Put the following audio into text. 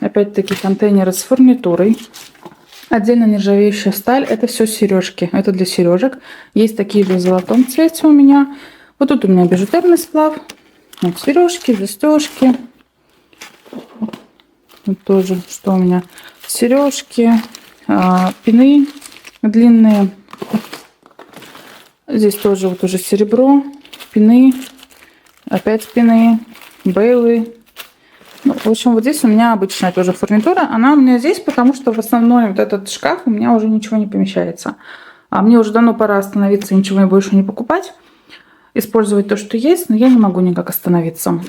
Опять-таки контейнеры с фурнитурой. Отдельно нержавеющая сталь. Это все сережки. Это для сережек. Есть такие же в золотом цвете у меня. Вот тут у меня бижутерный сплав. Вот сережки, застежки. Вот тоже, что у меня? Сережки, пины длинные. Здесь тоже вот уже серебро, пины, опять пины, бейлы. Ну, в общем, вот здесь у меня обычная тоже фурнитура. Она у меня здесь, потому что в основной вот этот шкаф у меня уже ничего не помещается. А мне уже давно пора остановиться, ничего больше не покупать. Использовать то, что есть, но я не могу никак остановиться.